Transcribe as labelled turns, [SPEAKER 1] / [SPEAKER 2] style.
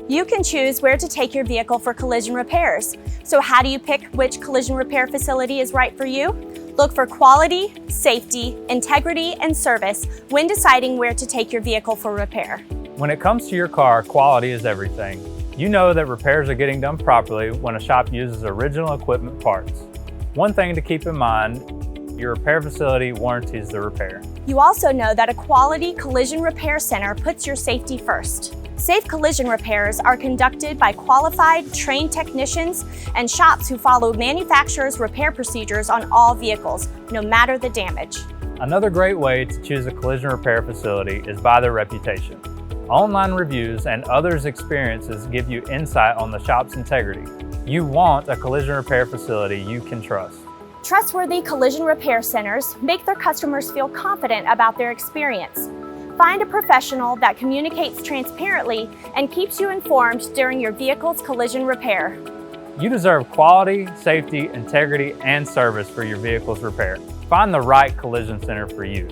[SPEAKER 1] You can choose where to take your vehicle for collision repairs. So how do you pick which collision repair facility is right for you? Look for quality, safety, integrity, and service when deciding where to take your vehicle for repair.
[SPEAKER 2] When it comes to your car, quality is everything. You know that repairs are getting done properly when a shop uses original equipment parts. One thing to keep in mind, your repair facility warranties the repair.
[SPEAKER 1] You also know that a quality collision repair center puts your safety first. Safe collision repairs are conducted by qualified, trained technicians and shops who follow manufacturers' repair procedures on all vehicles, no matter the damage.
[SPEAKER 2] Another great way to choose a collision repair facility is by their reputation. Online reviews and others' experiences give you insight on the shop's integrity. You want a collision repair facility you can trust.
[SPEAKER 1] Trustworthy collision repair centers make their customers feel confident about their experience. Find a professional that communicates transparently and keeps you informed during your vehicle's collision repair.
[SPEAKER 2] You deserve quality, safety, integrity, and service for your vehicle's repair. Find the right collision center for you.